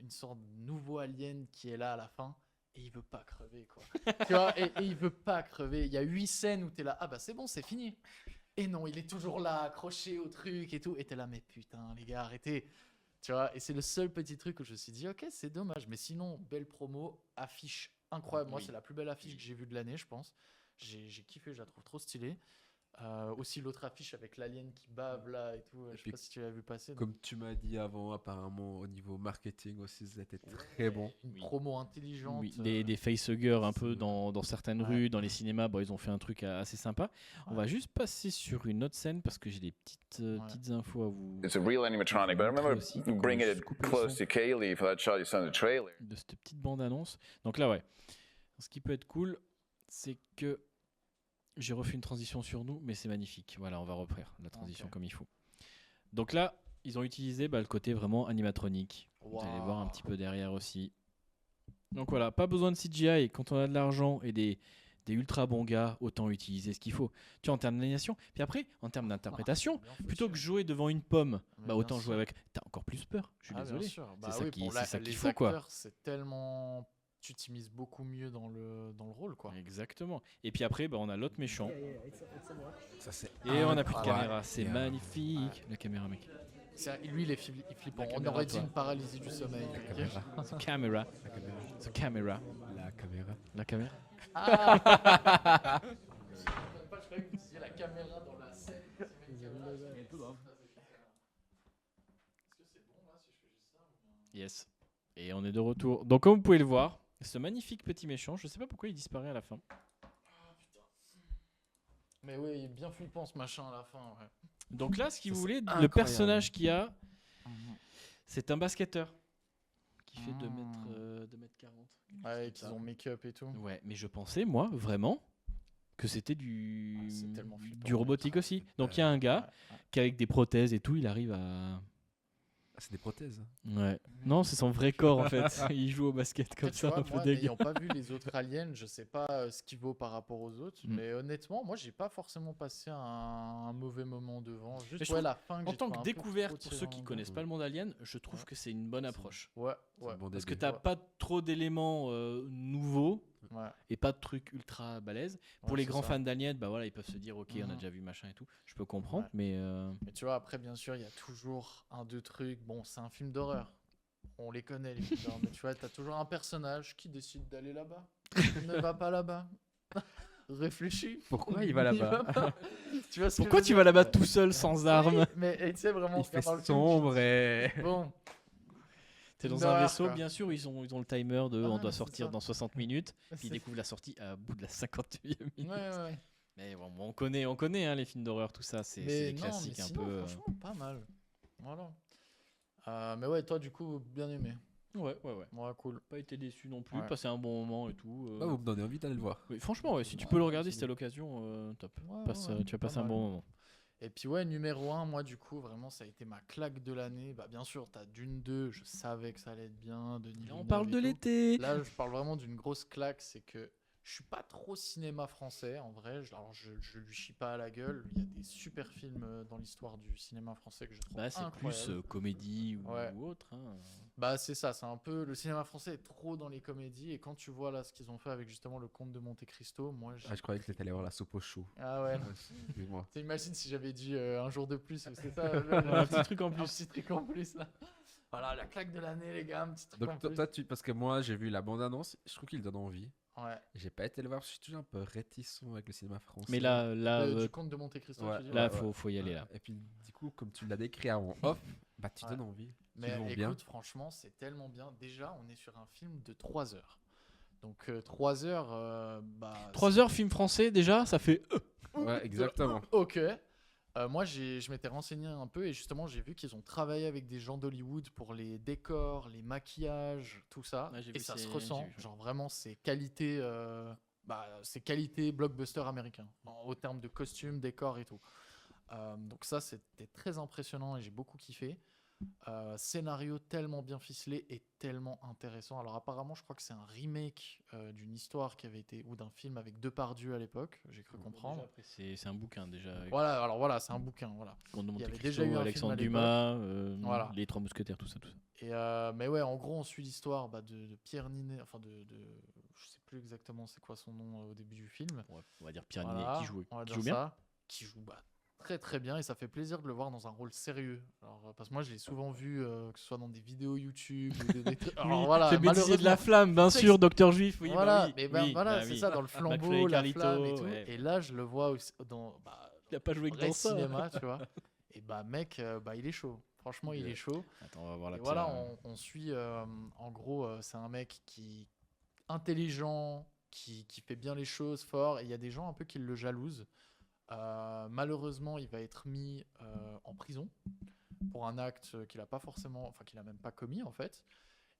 une sorte de nouveau alien qui est là à la fin. Et il veut pas crever, quoi. Tu vois, et il veut pas crever. Il y a 8 scènes où t'es là, ah bah c'est bon, c'est fini. Et non, il est toujours là, accroché au truc et tout. Et t'es là, mais putain, les gars, arrêtez. Tu vois, et c'est le seul petit truc où je me suis dit, ok, c'est dommage. Mais sinon, belle promo, affiche incroyable. Moi, Oui. c'est la plus belle affiche que j'ai vue de l'année, je pense. J'ai kiffé, je la trouve trop stylée. Aussi l'autre affiche avec l'alien qui bave là et tout. Je sais puis, pas si tu l'as vu passer. Comme tu m'as dit avant, apparemment, au niveau marketing aussi, ils étaient très bons. Une Oui. promo intelligente. Oui, des facehuggers un peu dans certaines Ouais. rues, dans les cinémas, bon, ils ont fait un truc assez sympa. On Ouais. va juste passer sur une autre scène parce que j'ai des petites infos à vous It's a real animatronic, but I montrer remember aussi. Donc, on va bringing juste it couper le close son to Kaylee for that shot you saw in the trailer. de cette petite bande-annonce. Donc là, ouais. Ce qui peut être cool, c'est que j'ai refait une transition sur nous, mais c'est magnifique. Voilà, on va refaire la transition Ok. comme il faut. Donc là, ils ont utilisé le côté vraiment animatronique. Vous allez voir un petit peu derrière aussi. Donc voilà, pas besoin de CGI. Quand on a de l'argent et des ultra bons gars, autant utiliser ce qu'il faut. Tu vois, en termes d'animation. Puis après, en termes d'interprétation, plutôt que jouer devant une pomme, Mais bah autant bien jouer sûr. avec. T'as encore plus peur. Je suis Ah, désolé. bien sûr. Bah ça oui, qui- pour c'est ça les qu'il faut, quoi. acteurs, c'est tellement. Tu t'immises beaucoup mieux dans le rôle, quoi. Exactement. Et puis après, on a l'autre méchant. Ça, c'est Et on n'a plus de incroyable. caméra. C'est Yeah. magnifique. La caméra, mec. Lui, il est flippant. La On caméra, aurait dit toi. une paralysie du sommeil. ok caméra. The camera. La caméra. The camera. La caméra. La caméra. Ah Je croyais que vous disiez la caméra dans la scène. Yes. Et on est de retour. Donc, comme vous pouvez le voir, ce magnifique petit méchant, je sais pas pourquoi il disparaît à la fin. Mais oui, il est bien flippant ce machin à la fin. Ouais. Donc là, si vous Ça, voulez, c'est le incroyable. personnage qu'il y a, c'est un basketteur qui fait 2 Mm. mètres 40. Ouais, qu'ils ont make-up et tout. Ouais, mais je pensais, moi, vraiment, que c'était du, Ah, c'est tellement flippant, du ouais. robotique aussi. Donc il y a un gars Ouais. qui, avec des prothèses et tout, il arrive à... Ah, c'est des prothèses. Ouais. Non, c'est son vrai corps, en fait. Il joue au basket comme Après, tu ça, vois, un peu moi, dégueu. n'ayant pas vu les autres aliens, je sais pas ce qu'il vaut par rapport aux autres, Mm. mais honnêtement, moi, j'ai pas forcément passé un mauvais moment devant. Mais Juste je trouve, la fin. En j'ai tant trouvé que un peu découverte, trop pour tiré ceux en qui longueur. connaissent pas le monde alien, je trouve Ouais. que c'est une bonne approche. Ouais, C'est ouais, un bon Parce que début. t'as Ouais. pas trop d'éléments nouveaux ouais. et pas de trucs ultra balèzes. Pour Ouais, les c'est grands ça. fans d'aliens, bah voilà, ils peuvent se dire, ok, on a Mhm. déjà vu machin et tout. Je peux comprendre, Ouais. mais Mais tu vois, après, bien sûr, il y a toujours un, deux trucs. Bon, c'est un film d'horreur. On les connaît, les films d'horreur. Mais tu vois, t'as toujours un personnage qui décide d'aller là-bas. Ne va pas là-bas. Réfléchis. Pourquoi il va là-bas pas. Tu vois ce que pourquoi je veux tu dire vas là-bas tout seul sans armes? Oui, mais et tu sais, vraiment, Il fait dans le film, sombre et... Bon, T'es dans Film un d'horreur, vaisseau, quoi. bien sûr, ils ont le timer de on Ouais, doit c'est sortir ça. dans 60 minutes, puis c'est- ils découvrent la sortie à bout de la 51e Ouais, minute. ouais. Mais bon, on connaît hein, les films d'horreur, tout ça, c'est Mais des non, classiques mais un sinon, peu. franchement, pas mal. Voilà. Mais ouais, toi, du coup, bien aimé. Ouais. Ouais, cool. Pas été déçu non plus, Ouais. passé un bon moment et tout. Là, vous me donnez envie d'aller le voir. Oui, franchement, ouais, si tu Ouais, peux le regarder, c'est si t'as bien. l'occasion, top. Ouais, Tu vas pas passer un mal. bon moment. Et puis ouais, numéro 1, moi du coup, vraiment, ça a été ma claque de l'année. Bah bien sûr, t'as Dune 2, je savais que ça allait être bien. Denis Là, on Villeneuve parle et de tout. l'été. Là, je parle vraiment d'une grosse claque, c'est que je suis pas trop cinéma français, en vrai. Alors, je lui chie pas à la gueule. Il y a des super films dans l'histoire du cinéma français que je trouve Bah, c'est plus incroyables. comédie Ouais. ou autre. Hein. Bah c'est ça, c'est un peu... Le cinéma français est trop dans les comédies, et quand tu vois là ce qu'ils ont fait avec justement le Comte de Monte Cristo, moi j'ai... Ah, je croyais que t'étais allé voir la soupe au chou. Ah ouais, non. Excuse-moi. T'imagines si j'avais dit un jour de plus, c'est ça Un petit truc en Un plus. petit truc en plus là. Voilà, la claque de l'année les gars, un petit truc en Donc, plus. toi, parce que moi, j'ai vu la bande-annonce, je trouve qu'il donne envie. Ouais. J'ai pas été le voir, parce que je suis toujours un peu réticent avec le cinéma français. Mais là, Du Comte de Monte Cristo, ouais, tu dis là, ouais. faut y aller là. Et puis, du coup, comme tu l'as décrit en off, bah, tu Ouais. donnes envie. Mais vont écoute, bien. franchement, c'est tellement bien. Déjà, on est sur un film de 3 heures. Donc 3 heures, bah... 3 heures film français déjà, ça fait. Ouais, exactement. Ok. Moi, je m'étais renseigné un peu et justement, j'ai vu qu'ils ont travaillé avec des gens d'Hollywood pour les décors, les maquillages, tout ça. Ouais, j'ai Et vu, ça se j'ai ressent. vu. Genre vraiment, c'est qualité, c'est qualité blockbuster américain au terme de costumes, décors et tout. Donc ça, c'était très impressionnant et j'ai beaucoup kiffé. Scénario tellement bien ficelé et tellement intéressant. Alors apparemment, je crois que c'est un remake d'une histoire qui avait été ou d'un film avec Depardieu à l'époque. J'ai cru comprendre. Déjà, après, c'est un bouquin déjà. Voilà, alors voilà, c'est un bouquin, voilà. Comte de il y Monte avait Cristo, déjà eu un Alexandre film à Dumas, Voilà. les Trois Mousquetaires, tout ça. Et mais ouais, en gros, on suit l'histoire de Pierre Ninet, enfin je sais plus exactement c'est quoi son nom au début du film. Ouais, on va dire Pierre Voilà, Ninet qui on va qui dire joue bien. ça, qui joue très très bien et ça fait plaisir de le voir dans un rôle sérieux. Alors, parce que moi, je l'ai souvent vu que ce soit dans des vidéos YouTube ou des trucs. Alors Oui, voilà, c'est le bêtisier de la malheureusement, flamme, bien c'est sûr, Docteur Juif. Oui, voilà, bah oui. mais Oui, voilà, bah c'est oui. ça dans le McFly flambeau, et la Carlito, flamme et tout. ouais. Et là, je le vois aussi dans Il a pas joué que vrai dans ça. cinéma, tu vois. Et bah mec, bah il est chaud. Franchement, il est chaud. Attends, on va voir la Et voilà, on suit. En gros, c'est un mec qui intelligent, qui fait bien les choses fort. Et il y a des gens un peu qui le jalousent. Malheureusement, il va être mis en prison pour un acte qu'il a pas forcément, enfin qu'il a même pas commis en fait.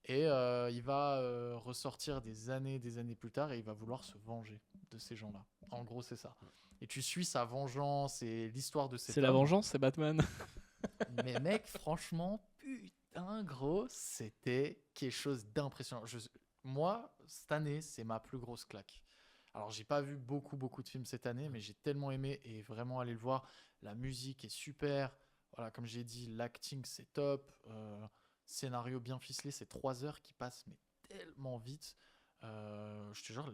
Et il va ressortir des années plus tard et il va vouloir se venger de ces gens-là. En gros, c'est ça. Et tu suis sa vengeance et l'histoire de cet C'est la homme. vengeance, c'est Batman. Mais mec, franchement, putain gros, c'était quelque chose d'impressionnant. Moi, cette année, c'est ma plus grosse claque. Alors, j'ai pas vu beaucoup de films cette année, mais j'ai tellement aimé et vraiment aller le voir. La musique est super. Voilà, comme j'ai dit, l'acting c'est top. Scénario bien ficelé, c'est 3 heures qui passent mais tellement vite. Je te jure,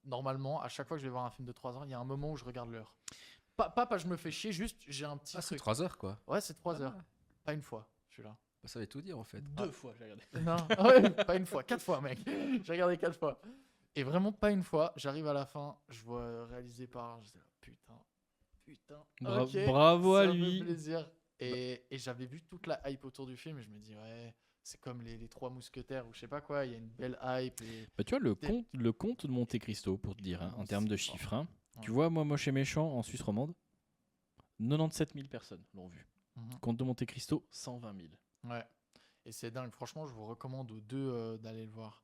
normalement, à chaque fois que je vais voir un film de 3 heures, il y a un moment où je regarde l'heure. Pas, je me fais chier, juste j'ai un petit Ah, c'est truc. 3 heures quoi. Ouais, c'est 3 heures. Ah. Pas une fois, celui-là. Bah, ça veut tout dire en fait. 2 fois, j'ai regardé. Non, ouais, pas une fois, 4 fois, mec. J'ai regardé 4 fois. Et vraiment pas une fois. J'arrive à la fin, je vois réalisé par. Je dis, putain. Ok, Bravo à ça me lui. fait plaisir. Et j'avais vu toute la hype autour du film et je me dis, ouais, c'est comme les Trois Mousquetaires ou je sais pas quoi. Il y a une belle hype. Et... Bah, tu vois, le comte de Monte Cristo, pour te dire, hein, en Non, termes de c'est chiffres. fort. Hein. Ouais. Tu vois, moi, Moche et Méchant, en Suisse romande, 97 000 personnes l'ont vu. Mhm. Comte de Monte Cristo, 120 000. Ouais. Et c'est dingue. Franchement, je vous recommande aux deux d'aller le voir.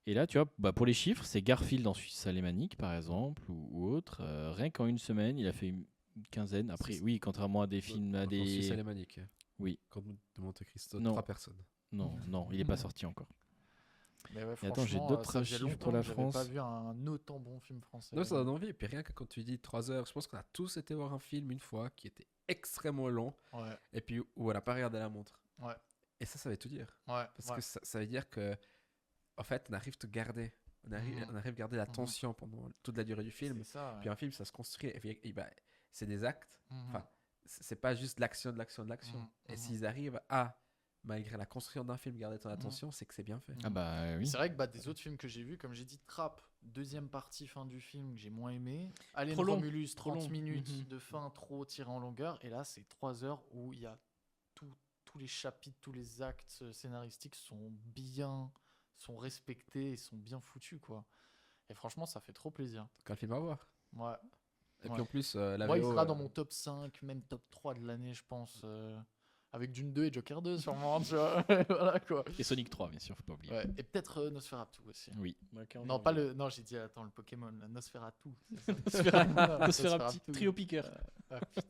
Et là, tu vois, bah, pour les chiffres, c'est Garfield en Suisse alémanique, par exemple, ou autre. Rien qu'en une semaine, il a fait une quinzaine. Après, oui, contrairement à des films, à En Suisse des... alémanique. Oui. Quand de Monte Cristo, Non. 3 personnes. Non, il n'est pas sorti encore. Mais ouais, Et attends, j'ai franchement, d'autres ça faisait chiffres longtemps pour la que j'avais France. pas vu un autant bon film français. Non, ça donne envie. Et puis rien que quand tu dis 3 heures, je pense qu'on a tous été voir un film une fois qui était extrêmement long Ouais, et puis où on n'a pas regardé la montre. ouais, Et ça veut tout dire. ouais. Parce ouais. que ça veut dire que, en fait, on arrive à te garder. On arrive à garder la Mhm. tension pendant toute la durée du film. C'est ça. Puis un film, ça se construit. Et puis, bah, c'est des actes. Mhm. Enfin, c'est pas juste l'action de l'action de l'action. Mhm. Et Mhm. s'ils arrivent à, malgré la construction d'un film, garder ton attention, c'est que c'est bien fait. Ah bah oui. C'est vrai que bah, des autres films que j'ai vus, comme j'ai dit, Trap, deuxième partie, fin du film, que j'ai moins aimé. Alien Trop long, Romulus, trop 30 long. minutes Mhm. de fin trop tiré en longueur. Et là, c'est 3 heures où il y a tous les chapitres, tous les actes scénaristiques sont respectés et sont bien foutus, quoi. Et franchement, ça fait trop plaisir. Quand le film à voir. Ouais. Et Ouais. puis en plus, la Moi, il VO, sera dans mon top 5, même top 3 de l'année, je pense. Avec Dune 2 et Joker 2, sûrement, tu vois. Voilà, quoi. Et Sonic 3, bien sûr, faut pas oublier. Ouais. Et peut-être Nosferatu aussi. Oui. Non, pas le. Non, j'ai dit, attends, le Pokémon, la Nosferatu. Nosferatu, trio piqueur. Ah, putain.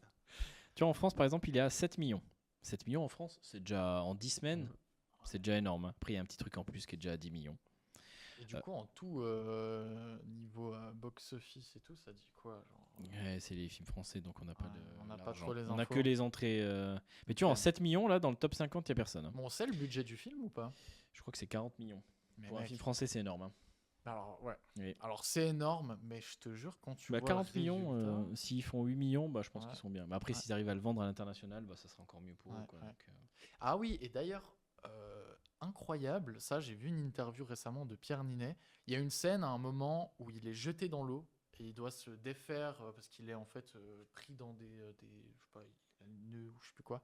Tu vois, en France, par exemple, il est à 7 millions. 7 millions en France, c'est déjà en 10 semaines, c'est déjà énorme. Hein. Après, il y a un petit truc en plus qui est déjà à 10 millions. Et du coup, en tout, niveau box-office et tout, ça dit quoi genre... Ouais, c'est les films français, donc on n'a pas Ouais, de. on n'a pas l'argent. trop les On n'a infos. que les entrées. Mais tu vois, en Ok. 7 millions, là, dans le top 50, il n'y a personne. Hein. Bon, on sait le budget du film ou pas? Je crois que c'est 40 millions. Mais Pour un mec, film français, c'est énorme. Hein. alors, ouais. Oui. Alors, c'est énorme, mais je te jure, quand tu Bah, vois 40 le millions, résultat- s'ils font 8 millions, bah, je pense Ouais. qu'ils sont bien. Mais après, Ouais. s'ils arrivent à le vendre à l'international, bah, ça sera encore mieux pour eux. Ouais, Quoi. ouais. Donc, Ah oui, et d'ailleurs, incroyable, ça, j'ai vu une interview récemment de Pierre Ninet. Il y a une scène à un moment où il est jeté dans l'eau et il doit se défaire parce qu'il est en fait pris dans des je sais pas, il a une nœud ou je sais plus quoi.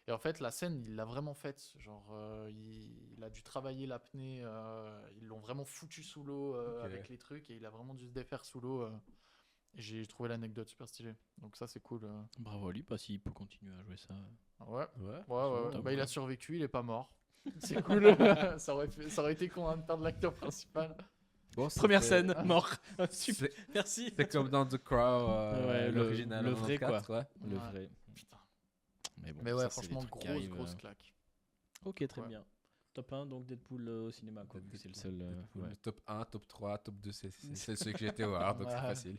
Et en fait, la scène, il l'a vraiment faite. Genre, il a dû travailler l'apnée. Ils l'ont vraiment foutu sous l'eau Ok. avec les trucs et il a vraiment dû se défaire sous l'eau. Et j'ai trouvé l'anecdote super stylée. Donc ça, c'est cool. bravo à lui, pas s'il peut continuer à jouer ça. Ouais. Ouais. Ouais. top, Bah, il quoi. a survécu, il est pas mort. C'est cool. Ça aurait été con hein, de perdre l'acteur principal. Bon, Première c'était- scène, mort. Super. C'est Merci. c'est comme dans The Crow, Ouais, l'original. le en vrai, 94, ouais. Le Ouais. vrai. Putain. Mais bon, Mais ouais, ça, c'est des franchement, trucs qui arrivent, grosse claque. Ok, très Ouais. bien. Top 1, donc Deadpool au cinéma, quoi. vu que C'est le seul. Deadpool, Ouais. le top 1, top 3, top 2, c'est celui que j'ai été voir, donc c'est Ouais. facile.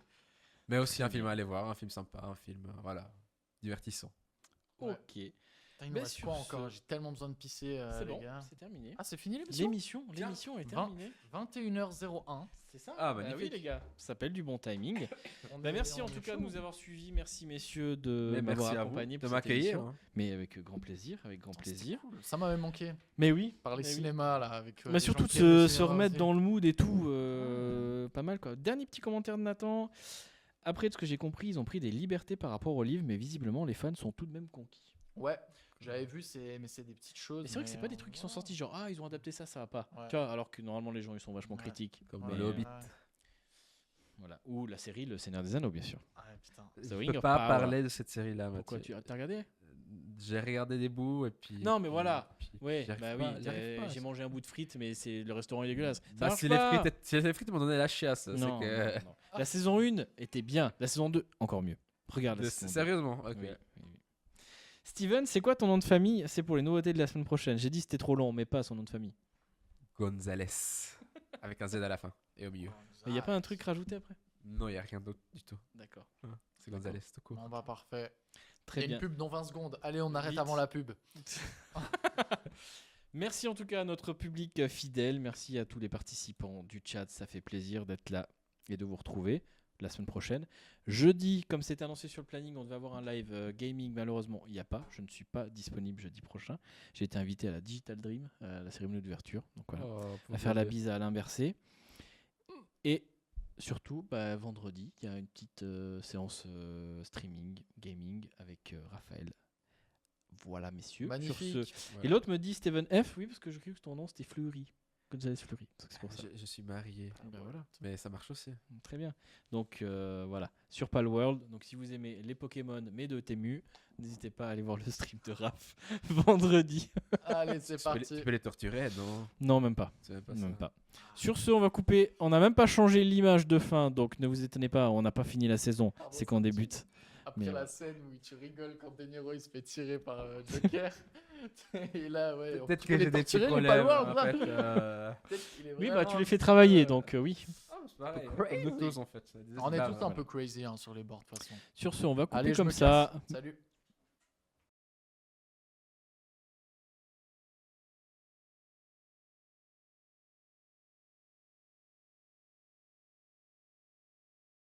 Mais aussi un Très film bien. à aller voir, un film sympa, un film, voilà, divertissant. Ouais. Ok. Putain, il Mais nous reste sur quoi ce- encore? J'ai tellement besoin de pisser, C'est les bon, gars. c'est terminé. Ah, c'est fini l'émission? L'émission est 20. terminée. 21h01. C'est ça Ah, Bah oui, magnifique. les gars. Ça s'appelle du bon timing. On Bah, est- merci on en est tout cas chaud. de nous avoir suivis. Merci messieurs de Mais m'avoir merci à vous accompagné de pour cette m'accueillir. émission. hein. Mais avec grand plaisir, avec grand C'était plaisir. cool. Ça m'avait manqué. Mais oui. Parler Mais oui. cinéma, là, avec. Bah des surtout gens de qui aiment le se cinéma remettre aussi. dans le mood et tout, pas mal quoi. Dernier petit commentaire de Nathan. Après, de ce que j'ai compris, ils ont pris des libertés par rapport au livre, mais visiblement, les fans sont tout de même conquis. Ouais, j'avais vu, mais c'est des petites choses. Et c'est vrai que c'est mais, pas des trucs qui sont voilà. sortis genre ils ont adapté ça, ça va pas. Ouais. Tu vois, alors que normalement les gens ils sont vachement Ouais. critiques. Comme Ouais, dans le Mais, Hobbit. Voilà. Ou la série Le Seigneur des Anneaux, bien sûr. Ouais, putain. Je The Ring peux of pas Power. parler de cette série-là, Pourquoi Mathieu. t'as regardé? J'ai regardé des bouts et puis. Non, mais voilà. puis Ouais, j'y arrive bah pas, oui. j'y arrive pas. J'ai mangé un bout de frites, mais c'est le restaurant est dégueulasse. Ça Bah, marche si pas. les frites m'ont donné la chiasse. c'est Non, que... non, non. La saison 1 était bien. La saison 2 encore mieux. Regarde la saison 2. Sérieusement, ok. Oui, oui, oui. Steven, c'est quoi ton nom de famille? C'est pour les nouveautés de la semaine prochaine. J'ai dit c'était trop long, mais pas son nom de famille. Gonzalez. Avec un Z à la fin et au milieu. Il n'y a pas un truc rajouté après? Non, il n'y a rien d'autre du tout. D'accord. C'est Gonzalez, tout court. Bon, bah, parfait. Très Il y a bien. une pub dans 20 secondes. Allez, on arrête Vite. avant la pub. Merci en tout cas à notre public fidèle. Merci à tous les participants du chat. Ça fait plaisir d'être là et de vous retrouver la semaine prochaine. Jeudi, comme c'était annoncé sur le planning, on devait avoir un live gaming. Malheureusement, il n'y a pas. Je ne suis pas disponible jeudi prochain. J'ai été invité à la Digital Dream, la cérémonie d'ouverture. Donc voilà. Oh, À faire la bise à Alain Berset. Et surtout, vendredi, il y a une petite séance streaming, gaming avec Raphaël. Voilà, messieurs. Sur Magnifique. ce. Voilà. Et l'autre me dit Steven F. Oui, parce que je cru que ton nom c'était Fleury. Gonzalez Fleury. Donc c'est pour ça. Je suis marié. Ben voilà, Mais ça marche aussi. très bien. Donc voilà, sur Palworld. Donc si vous aimez les Pokémon, mais de Temu, n'hésitez pas à aller voir le stream de Raph vendredi. Allez, c'est parti. Tu peux les torturer, non? Non, même pas. C'est même pas Même ça. pas. Sur ce, on va couper. On n'a même pas changé l'image de fin, donc ne vous étonnez pas, on n'a pas fini la saison. Pardon, C'est qu'on c'est débute. Après Mais la ouais. scène où tu rigoles quand De Niro il se fait tirer par Joker. Et là, ouais. Peut-être tu que peux les j'ai des petits torturer, les problèmes. Palworld, En là. fait, Peut-être qu'il est Oui, bah vraiment tu les un fais petit travailler, peu, donc oui. c'est pareil. Crazy. Nous tous, en fait. On est tous un Voilà. peu crazy hein, sur les bords de toute façon. Sur ce, on va couper Allez, je comme me ça. casse. Salut.